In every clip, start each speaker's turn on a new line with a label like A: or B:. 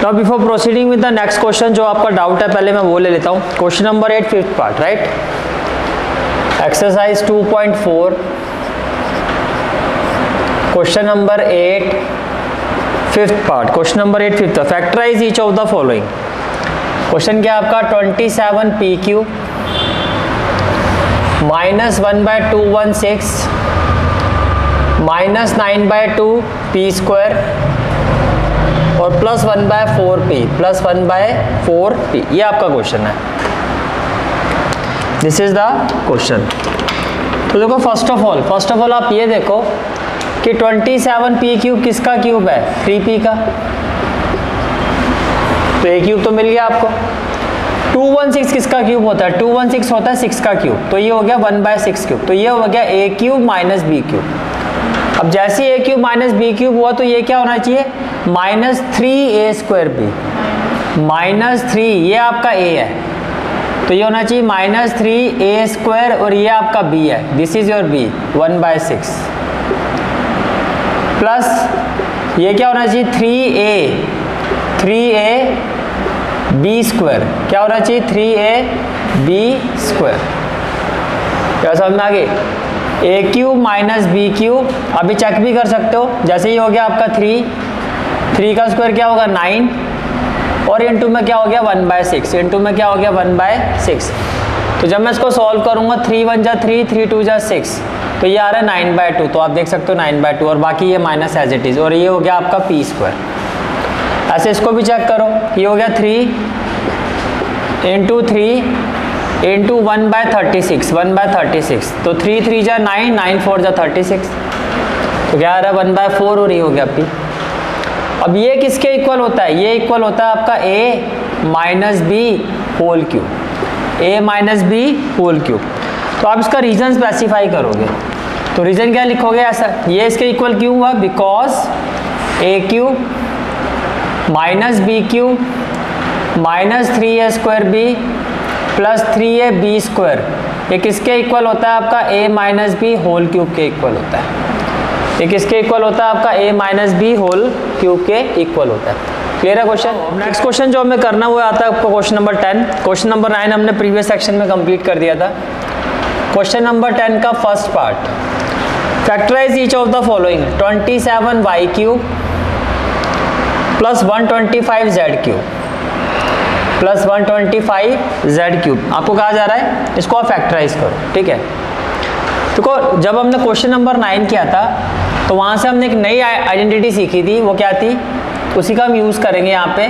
A: Now before proceeding with the next question, जो आपका doubt है पहले मैं वो ले लेता हूँ। Question number 8 fifth part, right, exercise 2.4, question number 8 fifth part, question number 8 fifth, factorise each of the following. Question क्या आपका 27 PQ -1/216 -9/2 P स्क्वायर और +1/4P +1/4P, ये आपका क्वेश्चन है। This is the question. तो देखो फर्स्ट ऑफ ऑल आप ये देखो कि 27 P क्यूब किसका क्यूब है? 3P का, तो A क्यूब तो मिल गया आपको। 216 किसका क्यूब होता है? 216 होता है 6 का क्यूब, तो ये हो गया 1/6 क्यूब, तो ये हो गया A cube minus B cube. अब जैसे A cube minus B cube हुआ तो ये क्या होना चाहिए? -3A²B, -3, ये आपका A है, तो ये होना चाहिए -3A² और ये आपका B है, this is your B 1/6, plus ये क्या होना चाहिए? 3AB², क्या होना चाहिए? 3AB²। क्या समझ में आ गई? A cube minus B cube, अभी चेक भी कर सकते हो, जैसे ही हो गया आपका 3 का स्क्वायर क्या होगा? 9, और इंटू में क्या हो गया? 1/6, इंटू में क्या हो गया? 1/6। तो जब मैं इसको सॉल्व करूंगा 3 1 जा 3, 3 2 जा 6, तो ये आ रहा है 9/2, तो आप देख सकते हो 9/2, और बाकी ये माइनस एज इट इज, और ये हो गया आपका P स्क्वायर। ऐसे इसको भी चेक करो, ये हो गया 3 इंटू 3 इंटू 1/36, 1/36, तो 3 3 जा 9, 9 4 जा 36, तो क्या आ रहा है? 1/4, और ये हो गया P। अब ये किसके इक्वल होता है? ये इक्वल होता है आपका A minus B whole cube, A minus B whole cube. तो आप इसका रीजन स्पेसिफाई करोगे, तो रीजन क्या लिखोगे? ऐसा, ये इसके इक्वल क्यों हुआ? Because A cube minus B cube -3A²B plus 3AB², ये किसके इक्वल होता है? आपका A minus B whole cube के इक्वल होता है। ये किसके इक्वल होता है? आपका A minus B whole cube के इक्वल होता है। क्लियर है क्वेश्चन? नेक्स्ट क्वेश्चन जो हमें करना वो आता है आपको क्वेश्चन नंबर 10। क्वेश्चन नंबर 9 हमने प्रीवियस सेक्शन में कंप्लीट कर दिया था। क्वेश्चन नंबर 10 का first part, factorise each of the following. 27y³ plus 125z³ plus 125z³, आपको कहा जा रहा है इसको आप फैक्टराइज करो, ठीक है। देखो जब हमने क्वेश्चन नंबर 9 किया था तो वहाँ से हमने एक नई आइडेंटिटी सीखी थी, वो क्या थी? उसी का हम यूज़ करेंगे यहाँ पे,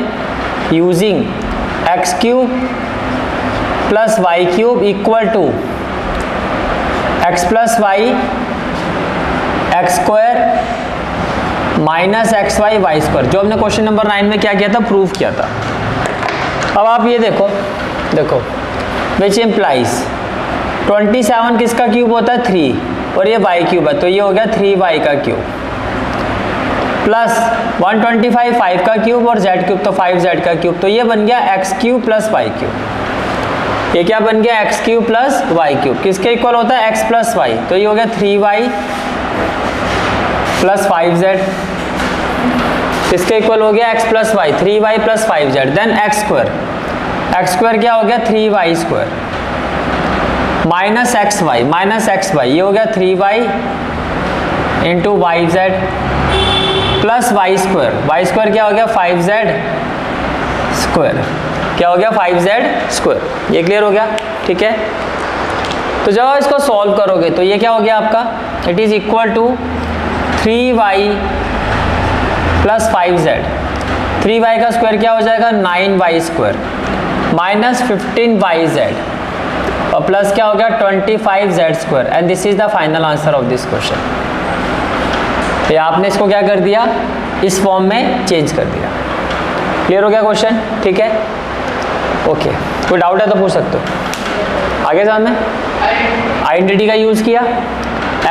A: using x³ plus y³ equal to x plus y x² minus xy y², जो हमने क्वेश्चन नंबर 9 में क्या किया था? प्रूफ किया था। अब आप ये देखो विच इम्प्लाइज 27 किसका क्यूब होता है? 3, और ये y³ है, तो ये हो गया 3y का क्यूब, प्लस 125 5 का क्यूब और z³ तो 5z का क्यूब, तो ये बन गया x³ प्लस y³। ये क्या बन गया? x³ प्लस y³, किसके इक्वल होता है? x प्लस y, तो ये हो गया 3y प्लस 5z, किसके इक्वल हो गया? x plus y, 3y plus 5z, then x² क्या हो गया? 3y² माइनस xy, ये हो गया 3y into yz plus y² क्या हो गया? 5z², क्या हो गया? 5z²। ये क्लियर हो गया, ठीक है। तो जब आप इसको सॉल्व करोगे तो ये क्या हो गया आपका? It is equal to 3y plus 5z, 3y का स्क्वायर क्या हो जाएगा? 9y² माइनस 15yz और प्लस क्या हो गया? 25z², and this is the final answer of this question. ये आपने इसको क्या कर दिया? इस फॉर्म में चेंज कर दिया। क्लियर हो गया क्वेश्चन, ठीक है, ओके। कोई डाउट है तो पूछ सकते हो। आगे सामने आइडेंटिटी का यूज किया,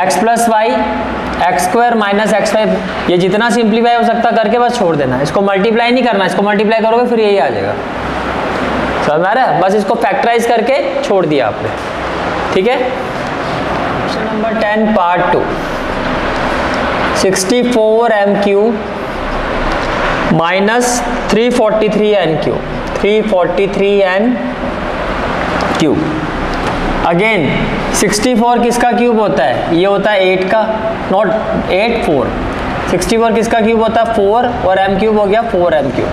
A: x plus y x² minus xy, ये जितना सिंप्लीफाई हो सकता करके बस छोड़ देना, इसको मल्टीप्लाई नहीं करना, इसको मल्टीप्लाई करोगे फिर यही आ जाएगा। समझ में आ रहा है? बस इसको फैक्टराइज करके छोड़ दिया आपने, ठीक है। Question number 10 part 2, 64 m³ minus 343n cube, 343n cube. Again 64 किसका क्यूब होता है? ये होता है 8 का, नॉट 8 4। 64 किसका क्यूब होता है? 4 और m क्यूब हो गया 4m क्यूब।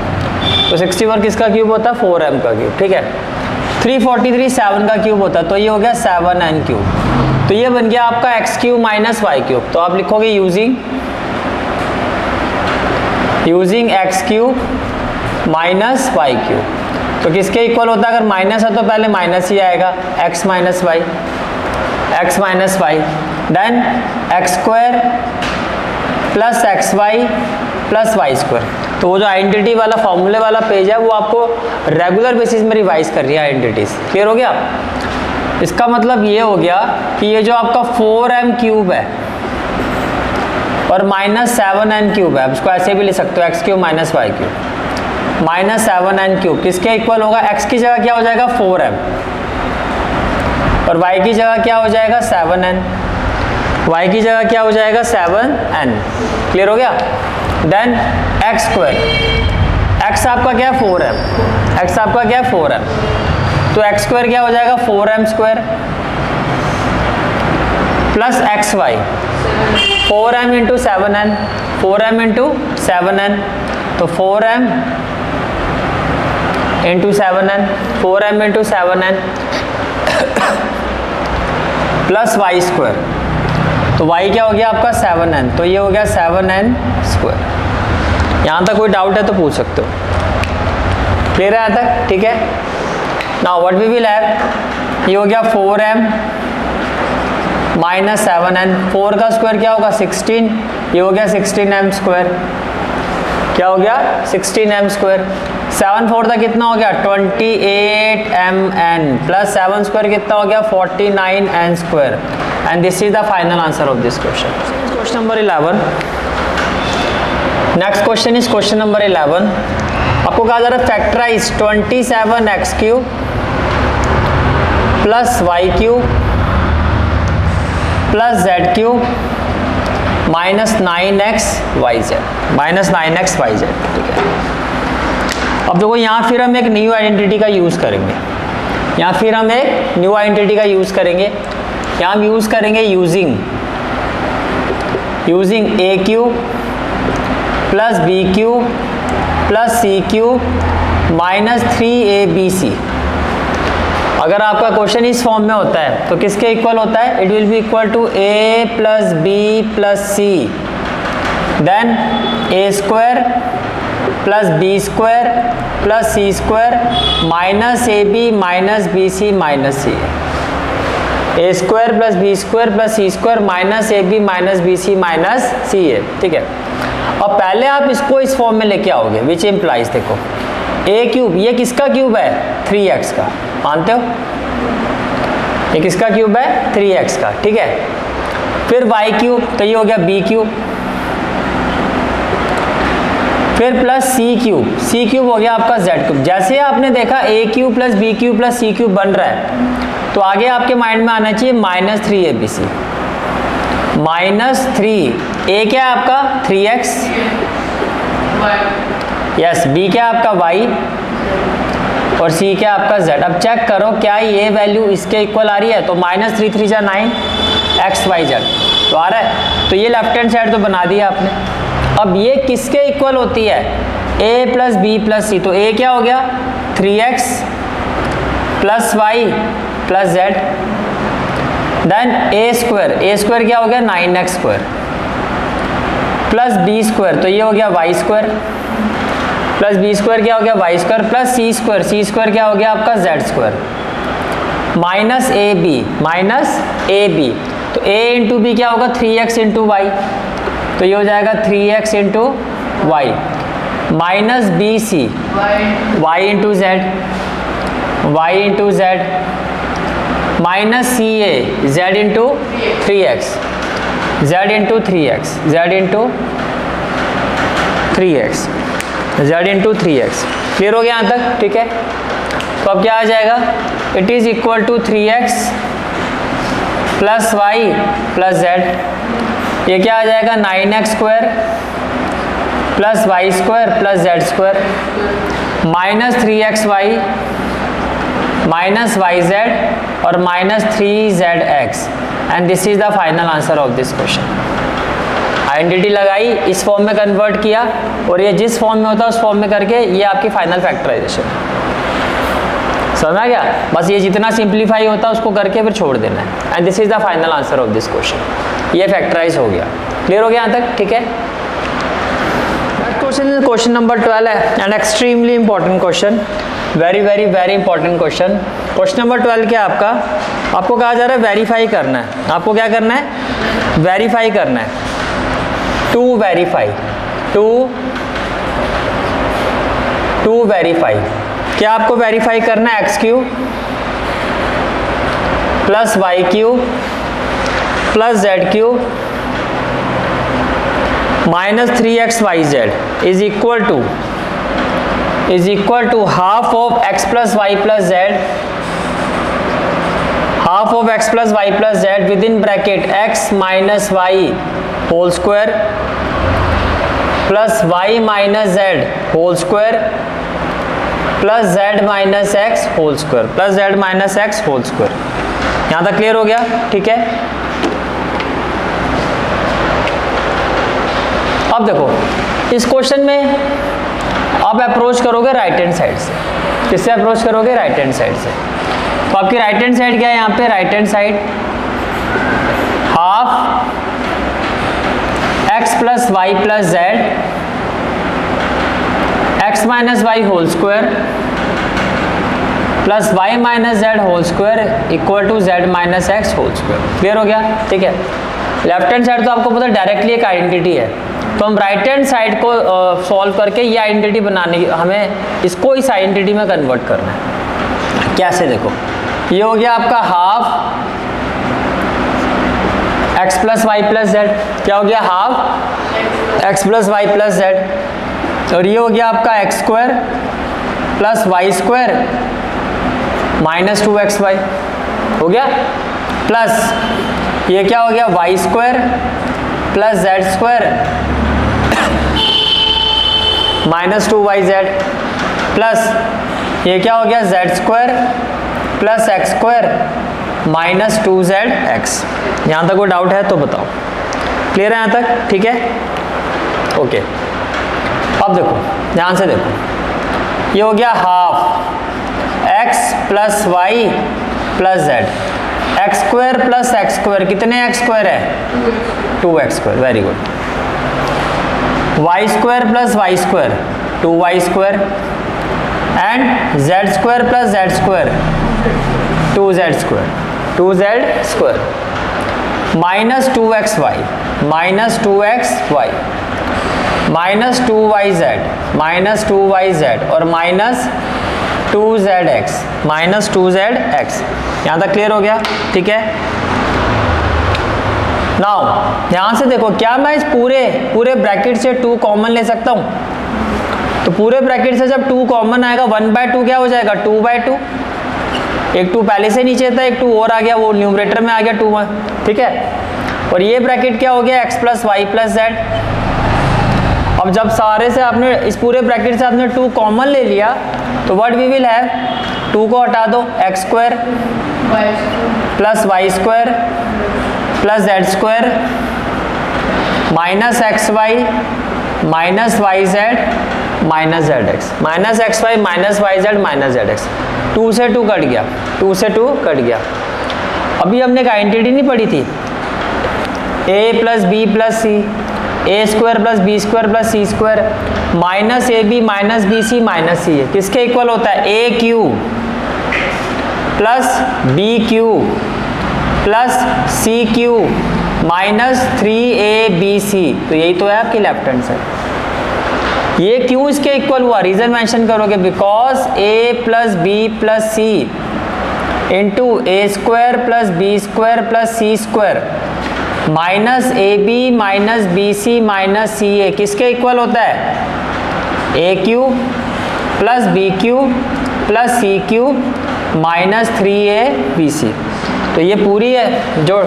A: तो 64 किसका क्यूब होता है? 4m का क्यूब, ठीक है। 343 7 का क्यूब होता है, तो ये हो गया 7n क्यूब। तो ये बन गया आपका x cube minus y cube. तो आप लिखोगे using x cube minus y cube. तो किसके इक्वल होता है? अगर माइनस है तो पहले माइनस ही आएगा, x minus y, then x square plus x y plus Y square. तो वो जो आइडेंटिटी वाला फॉर्मूले वाला पेज है वो आपको रेगुलर बेसिस में रिवाइज कर रही है आइडेंटिटीज। क्लियर हो गया? इसका मतलब ये हो गया कि ये जो आपका 4m क्यूब है और माइनस 7n क्यूब है, आप इसको ऐसे भी ले सकते हो, x cube minus y cube minus 7n cube किसके इक्वल होगा? x की जगह क्या हो जाएगा? 4m और y की जगह क्या हो जाएगा? 7n। y की जगह क्या हो जाएगा? 7n। क्लियर हो गया? देन एक्स स्क्वायर, x आपका क्या है? 4m, x आपका क्या है? 4m। तो एक्स स्क्वायर क्या हो जाएगा? 4m square plus x y, 4m into 7n, 4m into 7n, तो 4m into 7n, 4m into 7n plus Y square. तो y क्या हो गया आपका? 7n। तो ये हो गया 7n स्क्वायर। यहाँ तक कोई डाउट है तो पूछ सकते हो। क्लियर है यहाँ तक? ठीक है। Now what we will have, ये हो गया 4m माइनस 7n, 4 का स्क्वायर क्या होगा? 16, ये हो गया 16m स्क्वायर। क्या हो गया? 16m square. 7 4 तक कितना हो गया? 28mn प्लस 7 स्क्वायर कितना हो गया? 49n square. And this is the final answer of this question. Question number 11। Next question is question number 11। आपको कहा जा रहा है factorise 27x cube plus Y cube plus z cube minus 9x y z, minus 9x y z. ठीक है। अब देखो यहाँ फिर हम एक न्यू आइडेंटिटी का यूज़ करेंगे, यहाँ फिर हम एक न्यू आइडेंटिटी का यूज़ करेंगे। यहाँ हम यूज़ करेंगे using a cube plus B cube plus C cube minus 3abc। अगर आपका क्वेश्चन इस फॉर्म में होता है तो किसके इक्वल होता है? It will be equal to a plus B plus C, then A square plus B square plus C square minus A B minus B C minus C. A square plus B square plus C square minus A B minus B C minus C A. ठीक है। अब पहले आप इसको इस form में लेके आओगे, विच इम्प्लाइज, देखो ए क्यूब, ये किसका क्यूब है? 3x का, मानते हो? ये किसका क्यूब है? 3x का। ठीक है। फिर y क्यूब, तो ये हो गया b क्यूब, फिर प्लस सी क्यूब, सी क्यूब हो गया आपका z क्यूब। जैसे आपने देखा a cube plus b cube plus C cube बन रहा है, तो आगे आपके माइंड में आना चाहिए माइनस 3abc, माइनस 3, a क्या है आपका? 3x, यस, b क्या है आपका? y, और c क्या है आपका? z। अब चेक करो क्या ये वैल्यू इसके इक्वल आ रही है? तो माइनस 3 3 जा 9 x y z तो आ रहा है। तो ये लेफ्ट हैंड साइड तो बना दिया आपने। अब ये किसके इक्वल होती है? a plus B plus c. तो a क्या हो गया? 3x plus Y plus z, then a square क्या हो गया? 9x square plus B square, तो ये हो गया y square plus B square क्या हो गया? y स्क्वायर प्लस सी स्क्वायर क्या हो गया आपका? z स्क्वायर माइनस ए बी। तो a इंटू बी क्या होगा? 3x इंटू वाई, तो ये हो जाएगा 3x into Y minus B C y into Z minus C A z into 3x z into 3x। Clear हो गया यहाँ तक? ठीक है। तो अब क्या आ जाएगा? It is equal to 3x plus Y plus Z, ये क्या आ जाएगा? 9x square plus Y square plus Z square minus 3xy minus Y Z और minus 3zx and this is the final answer of this question. Identity लगाई, इस form में convert किया और ये जिस फॉर्म में होता है उस फॉर्म में करके ये आपकी फाइनल फैक्टराइजेशन। समझ आ गया? बस ये जितना सिंप्लीफाई होता है उसको करके फिर छोड़ देना है and this is the final answer of this question. ये फैक्टराइज हो गया। क्लियर हो गया यहाँ तक? ठीक है। क्वेश्चन क्वेश्चन नंबर 12 है and extremely important question, very very very important question. Question number 12 क्या है आपका? आपको कहा जा रहा है वेरीफाई करना है। आपको क्या करना है? वेरीफाई करना है। टू वेरीफाई, टू वेरीफाई क्या आपको वेरीफाई करना है? X cube plus Y cube plus z cube minus 3xyz is equal to half of x plus Y plus z, half of x plus Y plus z within bracket x minus y whole square plus y minus z whole square plus z minus x whole square plus z minus x whole square. यहां तक clear हो गया? ठीक है। अब देखो इस question में आप अप्रोच करोगे राइट हैंड साइड से। किससे अप्रोच करोगे? राइट हैंड साइड से। तो आपकी राइट हैंड साइड क्या है? यहाँ पे right hand side half x plus Y plus z x minus y whole square plus y minus z whole square equal to z minus x whole square. Clear हो गया? ठीक है। Left hand side तो आपको पता directly एक identity है, तो हम राइट हैंड साइड को सॉल्व करके ये आइडेंटिटी बनाने की, हमें इसको इस आइडेंटिटी में कन्वर्ट करना है। कैसे? देखो ये हो गया आपका half x plus Y plus z, क्या हो गया? Half x plus Y plus z, और ये हो गया आपका x square plus Y square minus 2xy हो गया, प्लस ये क्या हो गया? Y square plus Z square minus 2yz plus ये क्या हो गया? Z square plus x square minus 2zx। यहाँ तक कोई डाउट है तो बताओ। क्लियर है यहाँ तक? ठीक है, ओके। अब देखो ध्यान से देखो, ये हो गया half x plus Y plus z, x square plus x square, कितने एक्स स्क्वायर है? 2x square, very good. Y square plus Y square 2y square and z square plus Z square 2z square, 2z square minus 2xy minus 2xy minus 2yz minus 2yz और minus 2zx minus 2zx। यहाँ तक clear हो गया? ठीक है। Now ध्यान से देखो, क्या मैं इस पूरे ब्रैकेट से 2 कॉमन ले सकता हूँ? तो पूरे ब्रैकेट से जब 2 कॉमन आएगा 1/2 क्या हो जाएगा? 2/2। एक 2 पहले से नीचे था, एक 2 और आ गया, वो न्यूमरेटर में आ गया 2 1, ठीक है। और ये ब्रैकेट क्या हो गया? x plus Y plus z. अब जब सारे से आपने इस पूरे ब्रैकेट से आपने 2 कॉमन ले लिया तो व्हाट वी विल हैव? 2 को हटा दो, x square plus Y square plus Z square minus x y minus Y z minus z x minus x y minus Y z minus z x. 2 से 2 cut गया, 2 से 2 cut गया। अभी हमने एक आइडेंटिटी नहीं पढ़ी थी, a plus B plus C, A square plus B square plus C square minus A B minus B C minus C है, किसके इक्वल होता है? A cube plus B cube plus C cube minus 3abc। तो यही तो है आपकी left hand side. ये क्यों इसके इक्वल हुआ? रीजन मेंशन करोगे, because a plus B plus C into A square plus B square plus C square minus A B minus B C minus C A किसके इक्वल होता है? A cube plus B cube plus C cube minus 3abc। तो ये पूरी है जो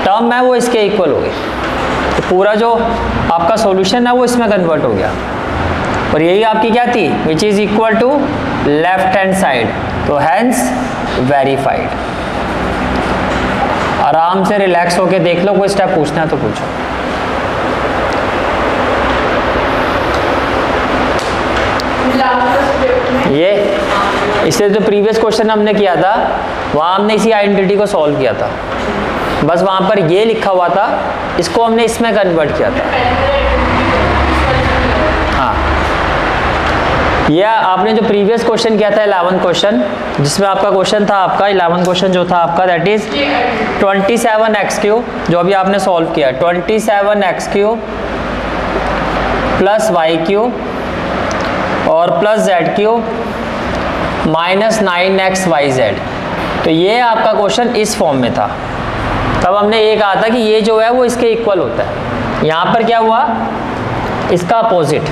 A: term है वो इसके इक्वल हो गई। तो पूरा जो आपका सॉल्यूशन है वो इसमें कन्वर्ट हो गया, और यही आपकी क्या थी, which is equal to left hand side, तो हैंस वेरीफाइड। आराम से रिलैक्स होके देख लो, कोई स्टेप पूछना है तो पूछो। ये इससे जो प्रीवियस क्वेश्चन हमने किया था वहाँ हमने इसी आइडेंटिटी को सॉल्व किया था, बस वहाँ पर ये लिखा हुआ था, इसको हमने इसमें कन्वर्ट किया था। हाँ, यह आपने जो प्रीवियस क्वेश्चन किया था 11 क्वेश्चन, जिसमें आपका क्वेश्चन था, आपका 11 क्वेश्चन जो था आपका, दैट इज 27x³ जो अभी आपने सॉल्व किया, 27x³ प्लस y³ और प्लस z³ माइनस 9xyz। तो ये आपका क्वेश्चन इस फॉर्म में था। तब हमने ये कहा था कि ये जो है वो इसके इक्वल होता है। यहाँ पर क्या हुआ, इसका अपोजिट।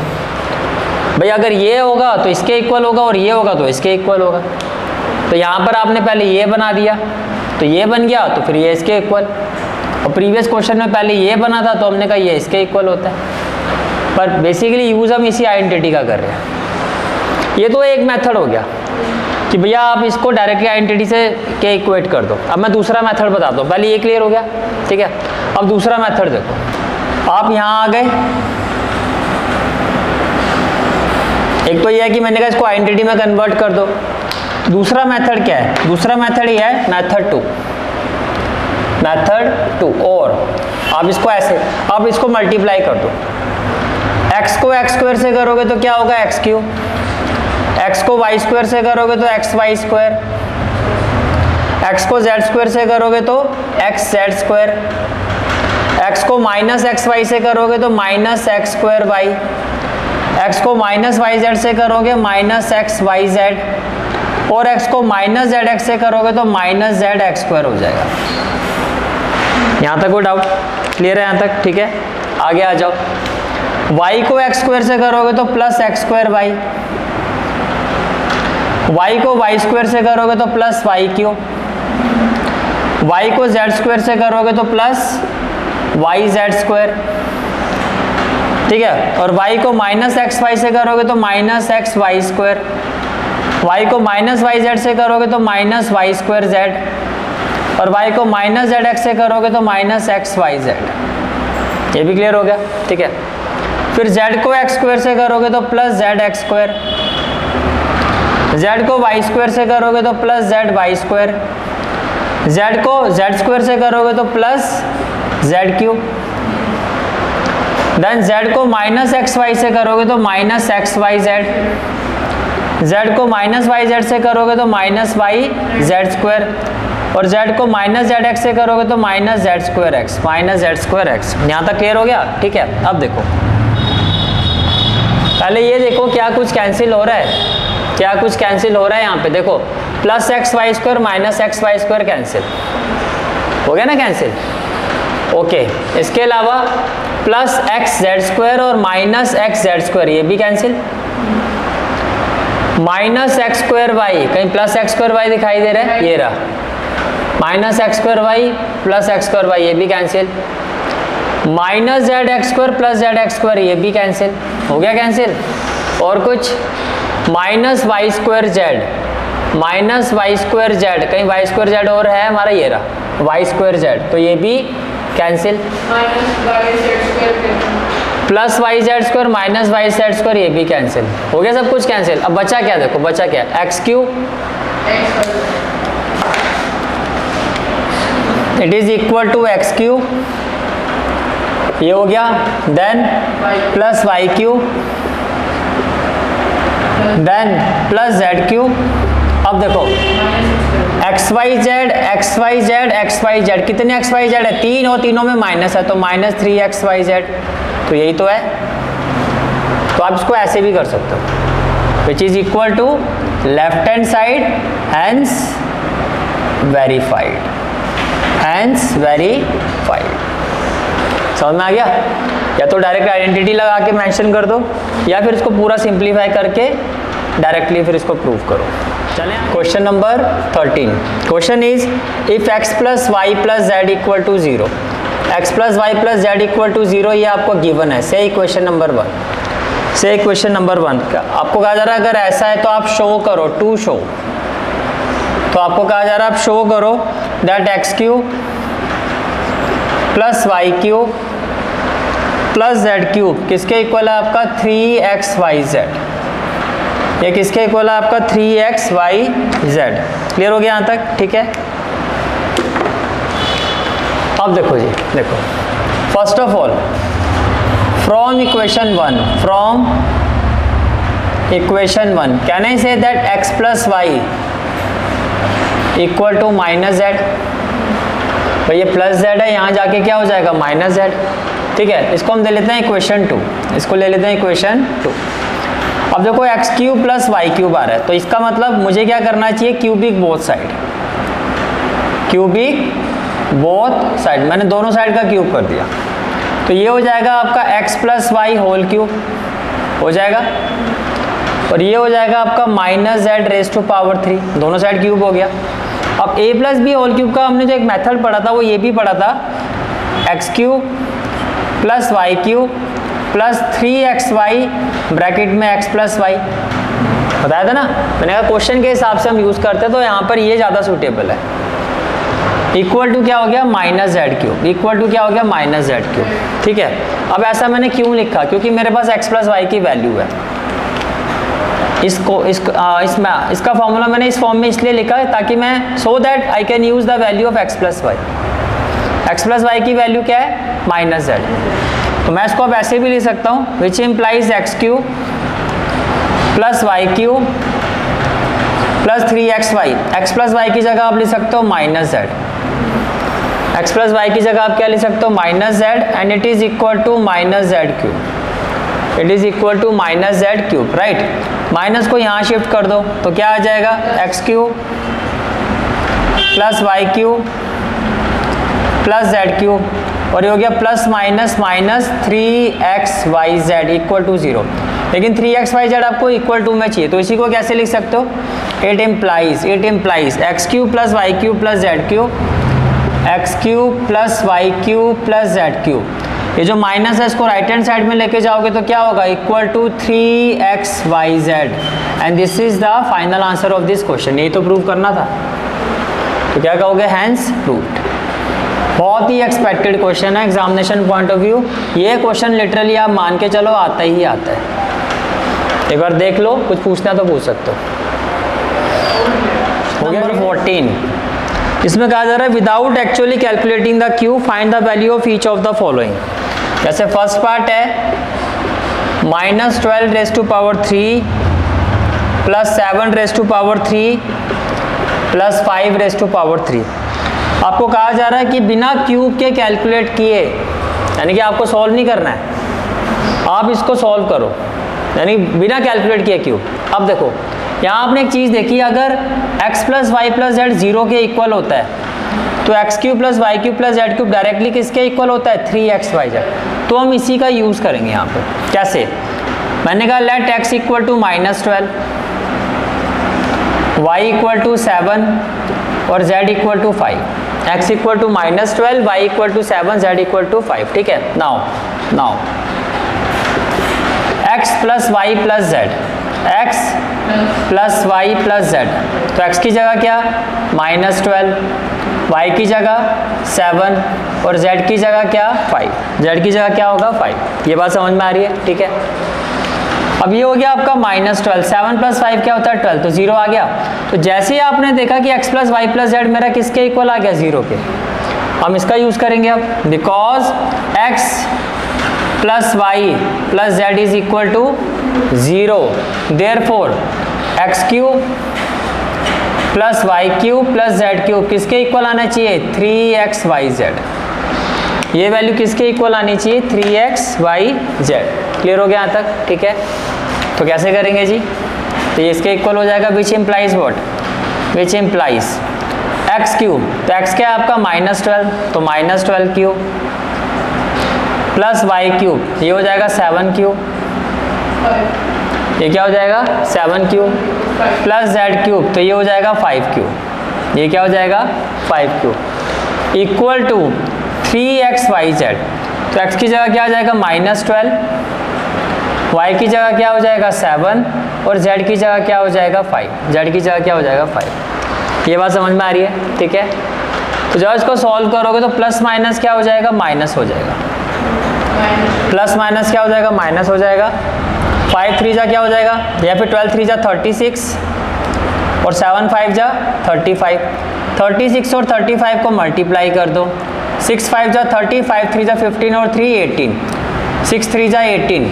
A: भाई अगर ये होगा तो इसके इक्वल होगा, और ये होगा तो इसके इक्वल होगा। तो यहाँ पर आपने पहले ये बना दिया, तो ये बन गया, तो फिर ये इसके इक्वल। और प्रीवियस क्वेश्चन में पहले ये बना था, तो हमने कहा ये इसके इक्वल होता है। पर बेसिकली यूज़ हम इसी आइडेंटिटी का कर रहे हैं। ये तो एक मेथड हो गया कि भैया आप इसको डायरेक्टली आइडेंटिटी से के इक्वेट कर दो। अब मैं दूसरा मेथड बताता हूँ, पहले ये क्लियर हो गया, ठीक है। अब दूसरा मेथड देखो, आप यहाँ आ गए, एक तो ये है कि मैंने कहा इसको आइडेंटिटी में कन्वर्ट कर दो। दूसरा मेथड क्या है, दूसरा मेथड ये है मेथड 2, और आप इसको ऐसे, आप इसको मल्टीप्लाई कर दो। x को x² से करोगे तो क्या होगा, x³। x को y² से करोगे तो xy²। x को z² से करोगे तो xz²। x को माइनस xy से करोगे तो माइनस x²y। x को माइनस yz से करोगे माइनस xyz, और x को माइनस zx से करोगे तो माइनस zx² हो जाएगा। यहाँ तक कोई डाउट, क्लियर है यहाँ तक, ठीक है। आगे आ जाओ, y को x² से करोगे तो प्लस x²y, y को y² से करोगे तो प्लस y³, y को z² से करोगे तो प्लस yz², ठीक है। और y को माइनस xy से करोगे तो माइनस xy², y को माइनस yz से करोगे तो माइनस y²z, और y को माइनस zx से करोगे तो माइनस xyz। ये भी क्लियर हो गया, ठीक है। फिर z को x² से करोगे तो प्लस zx², z को y² से करोगे तो प्लस zy², z को z² से करोगे तो प्लस z³, देन z को माइनस xy से करोगे तो माइनस xyz, z को माइनस yz से करोगे तो माइनस yz², और z को माइनस zx से करोगे तो माइनस z²x, माइनस z²x। यहाँ तक क्लियर हो गया, ठीक है। अब देखो, पहले ये देखो क्या कुछ कैंसिल हो रहा है, क्या कुछ कैंसिल हो रहा है यहाँ पे देखो, plus xy² minus xy² cancel हो गया ना, कैंसिल, ओके। इसके अलावा प्लस xz² और माइनस xz², ये भी कैंसिल। माइनस x²y, कहीं प्लस x²y दिखाई दे रहा है, ये रहा, माइनस x²y प्लस x²y, ये भी cancel. Minus zx² plus zx², ये भी कैंसिल हो गया, कैंसिल। और कुछ माइनस y²z, माइनस y²z, कहीं y²z और है हमारा, ये रहा y²z, तो ये भी cancel. Plus yz² minus yz², ये भी कैंसिल हो गया, सब कुछ कैंसिल। अब बचा क्या, देखो बचा क्या, x³ it is equal to x³, ये हो गया। Then plus y³, then plus z³। अब देखो xyz, कितने xyz है, 3, और तीनों में माइनस है, तो माइनस 3xyz, तो यही तो है। तो आप इसको ऐसे भी कर सकते हो, which is equal to left hand side, hence verified, hence verified. समझ में आ गया? या तो डायरेक्ट आइडेंटिटी लगा के मेंशन कर दो, या फिर इसको पूरा सिंप्लीफाई करके डायरेक्टली फिर इसको प्रूव करो। चलें question number 13। Question is if x plus Y plus z equal to 0, x plus Y plus z equal to 0 ये आपको गिवन है। से इक्वेशन नंबर 1, से इक्वेशन नंबर 1 आपको कहा जा रहा है अगर ऐसा है तो आप शो करो, टू शो, तो आपको कहा जा रहा है आप शो करो that x cube plus Y cube plus z cube किसके इक्वल है आपका 3xyz। ये किसके इक्वल है आपका 3xyz। क्लियर हो गया यहाँ तक? ठीक है। अब देखो जी, देखो first of all from equation 1, from equation 1 can I say that x plus y equal to minus z. भाई ये प्लस जेड है, यहाँ जाके क्या हो जाएगा माइनस जेड। ठीक है, इसको हम ले लेते हैं इक्वेशन 2, इसको ले लेते हैं इक्वेशन 2। अब देखो X cube plus Y cube आ रहा है, तो इसका मतलब मुझे क्या करना चाहिए, cubic both side, cubic both side, मैंने दोनों साइड का क्यूब कर दिया। तो ये हो जाएगा आपका x plus y whole cube हो जाएगा, और ये हो जाएगा आपका minus z raise to power 3, दोनों साइड क्यूब हो गया। अब a plus b whole cube का हमने जो एक मेथड पढ़ा था वो ये भी पढ़ा था, x cube plus Y cube plus 3xy bracket में x प्लस वाई, बताया था ना मैंने कहा क्वेश्चन के हिसाब से हम यूज़ करते हैं, तो यहाँ पर ये ज़्यादा सूटेबल है। इक्वल टू क्या हो गया minus z cube, equal to क्या हो गया माइनस जेड क्यूब। ठीक है, अब ऐसा मैंने क्यों लिखा, क्योंकि मेरे पास x प्लस वाई की वैल्यू है। इसका फॉर्मूला मैंने इस फॉर्म में इसलिए लिखा है ताकि मैं so that I can use the value of x plus y. X plus y की वैल्यू क्या है माइनस जेड, तो मैं इसको अब ऐसे भी लिख सकता हूँ which implies x cube plus Y cube plus 3xy। X plus y की जगह आप लिख सकते हो minus z, x plus y की जगह आप क्या लिख सकते हो minus z, and it is equal to minus z cube, it is equal to minus z cube. Right, minus को यहाँ शिफ्ट कर दो तो क्या आ जाएगा x cube plus Y cube plus z cube, और ये हो गया plus minus minus 3xyz equal to 0। लेकिन 3xyz आपको इक्वल टू में चाहिए, तो इसी को कैसे लिख सकते हो, it implies x cube plus Y cube plus z cube, x cube plus Y cube plus z cube. ये जो माइनस है इसको राइट हैंड साइड में लेके जाओगे तो क्या होगा equal to 3xyz, and this is the final answer of this question. ये तो प्रूव करना था, तो क्या कहोगे हैंस प्रूव्ड। बहुत ही एक्सपेक्टेड क्वेश्चन है एग्जामिनेशन पॉइंट ऑफ व्यू। ये क्वेश्चन लिटरली आप मान के चलो आता ही आता है, एक बार देख लो, कुछ पूछना तो पूछ सकते हो। नंबर 14 इसमें कहा जा रहा है without actually calculating the cube find the value of each of the following. जैसे फर्स्ट पार्ट है -12 रेज टू पावर 3 प्लस 7 रेज टू पावर 3 प्लस 5 रेज टू पावर 3। आपको कहा जा रहा है कि बिना क्यूब के कैलकुलेट किए, यानी कि आपको सॉल्व नहीं करना है, आप इसको सॉल्व करो, यानी बिना कैलकुलेट किए क्यूब। अब देखो यहाँ आपने एक चीज़ देखी, अगर x plus Y plus z 0 के इक्वल होता है तो x cube plus Y cube plus z cube directly किसके इक्वल होता है 3xyz। तो हम इसी का यूज़ करेंगे यहाँ पे। कैसे, मैंने कहा let x equal to -12, y equal to 7 और z equal to 5। x equal to -12, y equal to 7, z equal to 5। ठीक है, now x plus Y plus z, x plus Y plus z, तो x की जगह क्या -12, y की जगह 7 और z की जगह क्या 5, z की जगह क्या होगा 5। ये बात समझ में आ रही है? ठीक है, अब ये हो गया आपका -12, 7 प्लस 5 क्या होता है 12, तो 0 आ गया। तो जैसे ही आपने देखा कि x plus Y plus z मेरा किसके इक्वल आ गया 0 के, हम इसका यूज करेंगे अब, because x plus Y plus z is equal to 0, therefore x cube plus Y cube plus z cube किसके इक्वल आना चाहिए 3xyz। ये वैल्यू किसके इक्वल आनी चाहिए 3xyz। क्लियर हो गया यहाँ तक? ठीक है, तो कैसे करेंगे जी, तो ये इसके इक्वल हो जाएगा which implies what, which implies x cube, तो एक्स क्या है आपका -12, तो -12 क्यूब प्लस वाई क्यूब, ये हो जाएगा 7 क्यूब, ये क्या हो जाएगा 7 क्यूब प्लस जेड क्यूब, तो ये हो जाएगा 5 क्यूब, ये क्या हो जाएगा 5 क्यूब, इक्वल टू 3xyz, तो x की जगह क्या आ जाएगा -12, y की जगह क्या हो जाएगा 7 और z की जगह क्या हो जाएगा 5, z की जगह क्या हो जाएगा 5। ये बात समझ में आ रही है? ठीक है, तो जब इसको सॉल्व करोगे तो प्लस माइनस क्या हो जाएगा, माइनस हो जाएगा, प्लस माइनस क्या हो जाएगा, माइनस हो जाएगा। 5 3 जा क्या हो जाएगा, या फिर 12 3 जा 36 और 7 5 जा 35, 36 और 35 को मल्टीप्लाई कर दो, 6 5 जा 30, 5 3 जा 15 और 3 18, 6 3 जा 18,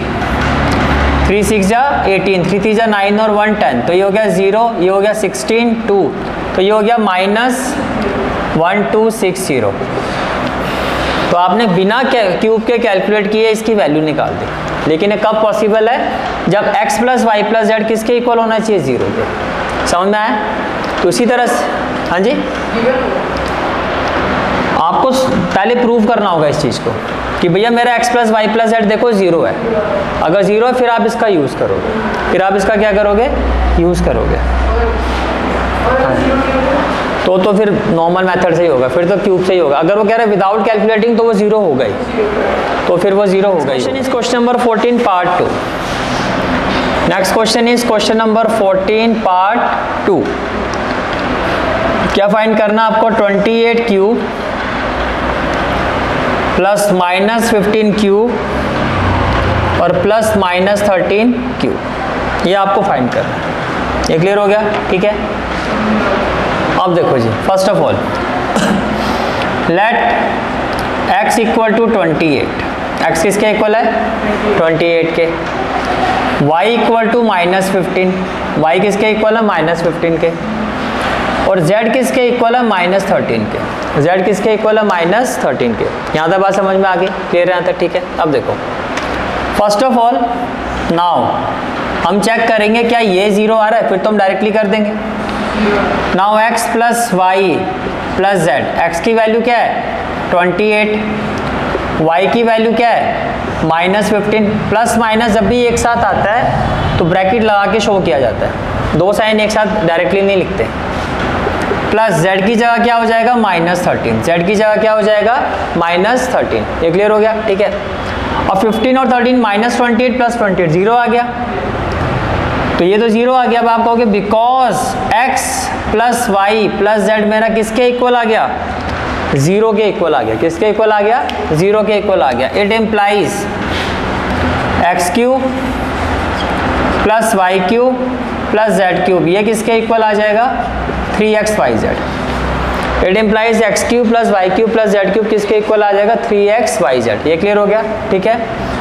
A: 3 6 जा 18, 3 3 जा 9 और 1 10, तो ये हो गया 0, ये हो गया 16 2, तो ये हो गया -1260। तो आपने बिना क्यूब के कैलकुलेट किए इसकी वैल्यू निकाल दी, लेकिन ये कब पॉसिबल है, जब x plus Y plus z किसके इक्वल होना चाहिए, 0 के। समझ में आया? तो इसी तरह से, हाँ जी, आपको पहले प्रूव करना होगा इस चीज़ को कि भैया मेरा x plus Y plus z देखो 0 है। अगर 0 है फिर आप इसका यूज़ करोगे, फिर आप इसका क्या करोगे, यूज़ करोगे। तो फिर नॉर्मल मेथड से ही होगा, फिर तो क्यूब से ही होगा। अगर वो कह रहे हैं विदाउट कैलकुलेटिंग तो वो 0 होगा ही, तो फिर वो 0 होगा ही। Question is question number 14 part 2। Next question is question number 14 part 2। क्या फाइंड करना आपको, 28 क्यूब प्लस -15 क्यूब और प्लस -13 क्यूब, ये आपको फाइंड करना है। ये क्लियर हो गया? ठीक है, अब देखो जी, first of all let x equal to 28, x किसके इक्वल है, 28 के। y इक्वल टू -15, y किसके इक्वल है, -15 के। और z किसके इक्वल है, -13 के। z किसके इक्वल है, -13 के। यहाँ तक बात समझ में आ गई, क्लियर है यहाँ तक? ठीक है, अब देखो फर्स्ट ऑफ ऑल नाउ हम चेक करेंगे क्या ये 0 आ रहा है, फिर तो हम डायरेक्टली कर देंगे। Now x plus Y plus z, x की वैल्यू क्या है 28, y की वैल्यू क्या है -15। प्लस माइनस जब भी एक साथ आता है तो ब्रैकेट लगा के शो किया जाता है, दो साइन एक साथ डायरेक्टली नहीं लिखते। प्लस z की जगह क्या हो जाएगा -13, z की जगह क्या हो जाएगा -13। ये क्लियर हो गया? ठीक है, और 15 और 13 -28 प्लस 28 0 आ गया, तो ये तो 0 आ गया। अब आप कहोगे because x plus Y plus z मेरा किसके इक्वल आ गया, 0 के इक्वल आ गया। किसके इक्वल आ गया, 0 के इक्वल आ गया। It implies x cube plus Y cube plus z cube, ये किसके इक्वल आ जाएगा 3xyz। It implies x cube plus Y cube plus z cube किसके इक्वल आ जाएगा 3xyz। ये क्लियर हो गया? ठीक है,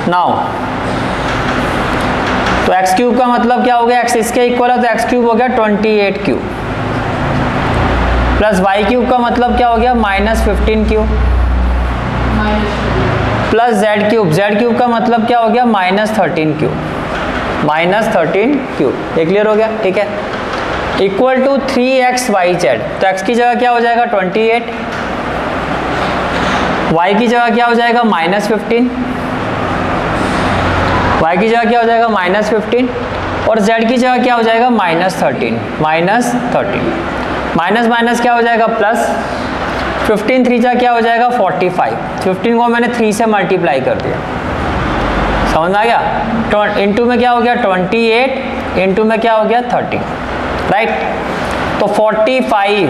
A: नाउ तो x क्यूब का मतलब क्या हो गया, x इसके इक्वल है तो x क्यूब हो गया 28 क्यूब, प्लस y क्यूब का मतलब क्या हो गया -15 क्यूब, प्लस z क्यूब का मतलब क्या हो गया -13 क्यूब, -13 क्यूब। ये क्लियर हो गया? ठीक है, इक्वल टू 3xyz। तो x की जगह क्या हो जाएगा 28, y की जगह क्या हो जाएगा -15, y की जगह क्या हो जाएगा -15 और z की जगह क्या हो जाएगा -13, माइनस माइनस क्या हो जाएगा प्लस। 15 3 जा क्या हो जाएगा 45, 15 को मैंने 3 से मल्टीप्लाई कर दिया, समझ में आ गया। इंटू में क्या हो गया 28, इंटू में क्या हो गया 30, राइट। तो 45,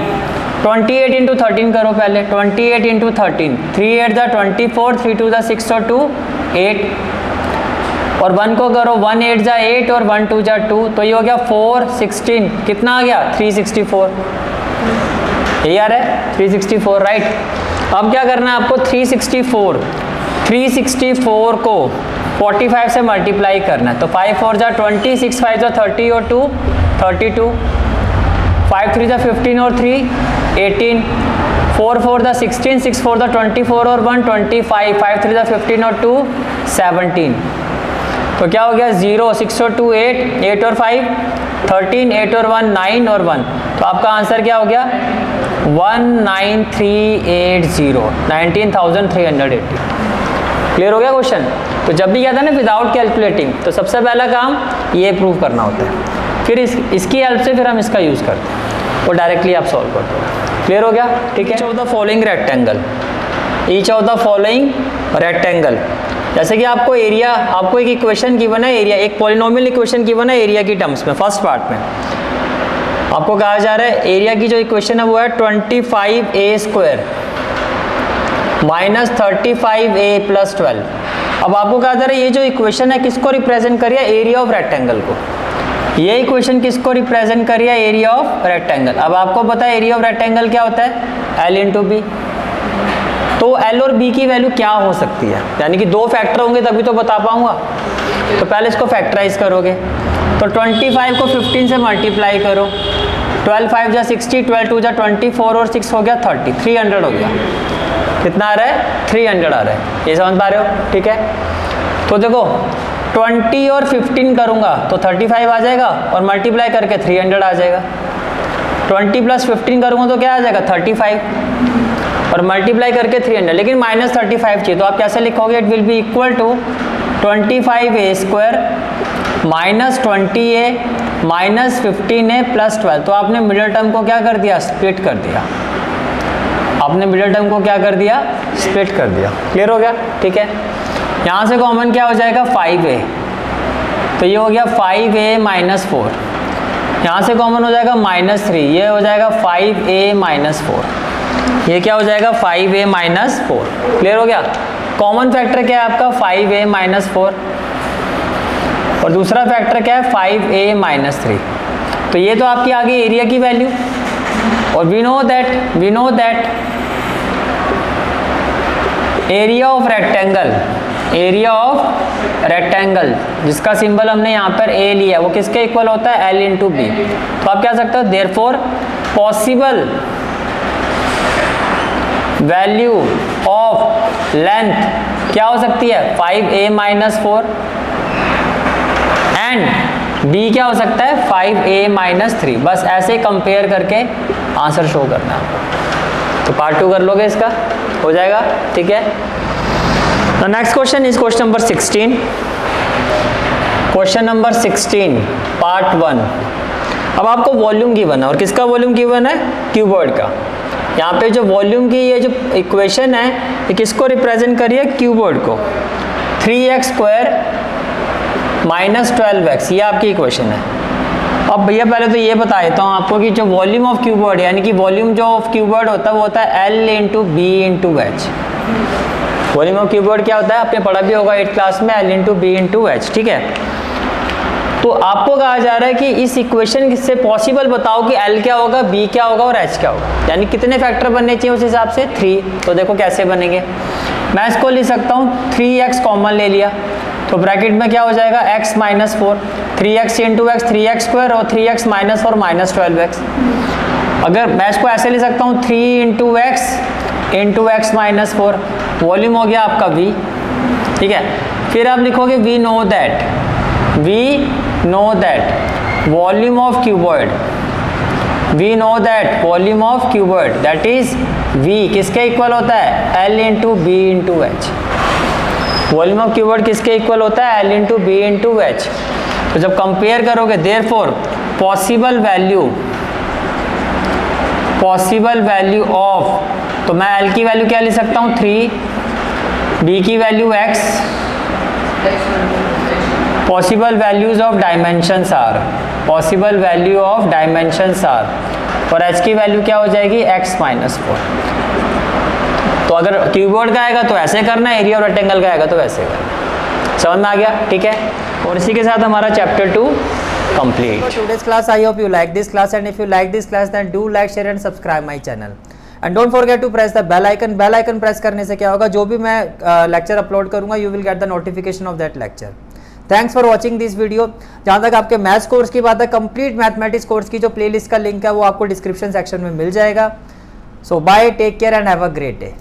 A: 28 इंटू 13 करो पहले, 28 इंटू 13, 3 8 दा 24, 3 2 दा 6 और 2 8, और 1 को करो 1 8 जा 8 और 1 2 जा 2, तो ये हो गया 4 16, कितना आ गया 364। ये आ रहा है 364, राइट। अब क्या करना है आपको 364 को 45 से मल्टीप्लाई करना है, तो 5 4 जा 20, 6 5 जा 30 और 2 32, 5 3 जा 15 और 3 18, 4 4 दा 16, 6 4 दा 24 और 1 25, 5 3 जा 15 और 2 17, तो क्या हो गया 0 6 और 2 8, 8 और 5 13, 8 और 1 9 और 1, तो आपका आंसर क्या हो गया 19380, 19,380। क्लियर हो गया क्वेश्चन। तो जब भी कहता है ना विदाउट कैलकुलेटिंग, तो सबसे पहला काम ये प्रूव करना होता है, फिर इसकी हेल्प से फिर हम इसका यूज़ करते हैं, वो डायरेक्टली आप सॉल्व करते हो। क्लियर हो गया? ठीक है। Show the following rectangle, each of the following rectangle. जैसे कि आपको एरिया, आपको एक इक्वेशन गिवन है एरिया, एक पॉलिनोमियल इक्वेशन गिवन है एरिया की टर्म्स में। फर्स्ट पार्ट में आपको कहा जा रहा है एरिया की जो इक्वेशन है वो है 25a² माइनस 35a + 12। अब आपको कहा जा रहा है ये जो इक्वेशन है किसको रिप्रेजेंट कर रही है, एरिया ऑफ रेक्टेंगल को। ये इक्वेशन किसको रिप्रेजेंट कर रही है, एरिया ऑफ रेक्टेंगल। अब आपको पता है एरिया ऑफ रेक्टेंगल क्या होता है, L × B। तो L और B की वैल्यू क्या हो सकती है, यानी कि दो फैक्टर होंगे तभी तो बता पाऊंगा। तो पहले इसको फैक्टराइज करोगे तो 25 को 15 से मल्टीप्लाई करो, 12 × 5 = 60, 12 × 2 = 24 और 6 हो गया 30, 300 हो गया। कितना आ रहा है, 300 आ रहा है। ये समझ पा रहे हो, ठीक है। तो देखो 20 और 15 करूंगा तो 35 आ जाएगा और मल्टीप्लाई करके 300 आ जाएगा। 20 + 15 करूंगा तो क्या आ जाएगा, 35 और मल्टीप्लाई करके 300, लेकिन -35 चाहिए। तो आप कैसे लिखोगे, it will be equal to 25a² minus 20a minus 15a + 12। तो आपने मिडिल टर्म को क्या कर दिया, स्प्लिट कर दिया। आपने मिडिल टर्म को क्या कर दिया, स्प्लिट कर दिया। क्लियर हो गया, ठीक है। यहाँ से कॉमन क्या हो जाएगा, 5a, तो ये हो गया 5a - 4। यहाँ से कॉमन हो जाएगा -3, ये हो जाएगा 5a - 4। ये क्या हो जाएगा, 5a - 4। क्लियर हो गया। कॉमन फैक्टर क्या है आपका, 5a - 4 और दूसरा फैक्टर क्या है, 5a - 3। तो ये तो आपकी आ गई एरिया की वैल्यू। और we know that area of rectangle जिसका सिंबल हमने यहाँ पर a लिया है वो किसके इक्वल होता है, L × B। तो आप क्या सकते हो, therefore possible value of length क्या हो सकती है, 5a - 4 एंड B क्या हो सकता है, 5a - 3। बस ऐसे कंपेयर करके आंसर शो करना है। तो पार्ट 2 कर लोगे, इसका हो जाएगा, ठीक है। The next question is question number 16। Question number 16 part 1। अब आपको वॉल्यूम गिवन है, और किसका वॉल्यूम गिवन है, क्यूबॉइड का। यहाँ पे जो वॉल्यूम की ये जो इक्वेशन है ये किसको रिप्रेजेंट करिए, क्यूबॉइड को। 3x² - 12x, ये आपकी इक्वेशन है। अब भैया पहले तो ये बता देता हूँ आपको कि जो वॉल्यूम ऑफ क्यूबॉइड, यानी कि वॉल्यूम जो ऑफ क्यूबॉइड होता है वो होता है L × B × H। Volume of cuboid क्या होता है, आपने पढ़ा भी होगा 8th क्लास में, L × B × H, ठीक है। तो आपको कहा जा रहा है कि इस इक्वेशन से पॉसिबल बताओ कि L क्या होगा, B क्या होगा और H क्या होगा, यानी कितने फैक्टर बनने चाहिए उस हिसाब से, 3। तो देखो कैसे बनेंगे, मैं इसको लिख सकता हूँ 3x कॉमन ले लिया तो ब्रैकेट में क्या हो जाएगा, x - 4, 3x × x 3x² और 3x - 4 - 12x। अगर मैं इसको ऐसे ले सकता हूँ 3 × x - 4, वॉल्यूम हो गया आपका v, ठीक है। फिर आप लिखोगे we know that volume of cuboid, we know that volume of cuboid that is v किसके इक्वल होता है, L × B × H। Volume of cuboid किसके इक्वल होता है, L × B × H। तो जब कंपेयर करोगे देयरफॉर पॉसिबल वैल्यू ऑफ, तो मैं L की वैल्यू क्या ले सकता हूँ, 3, B की value x, possible values of dimensions are, और h की वैल्यू क्या हो जाएगी, x - 4। तो अगर क्यूबॉइड का आएगा तो ऐसे करना, एरिया और रेक्टेंगल का आएगा तो वैसे करना। समझ में आ गया, ठीक है। और इसी के साथ हमारा chapter 2 complete. For today's class, I hope you like this class, and if you like this class, then do like, share and subscribe my channel. And don't forget to press the bell icon. Bell icon press करने से क्या होगा, जो भी मैं lecture upload करूंगा, you will get the notification of that lecture. Thanks for watching this video. जहाँ तक आपके मैथ्स कोर्स की बात है, कंप्लीट मैथमेटिक्स कोर्स की जो प्लेलिस्ट का लिंक है वो आपको डिस्क्रिप्शन सेक्शन में मिल जाएगा। So bye, take care and have a great day.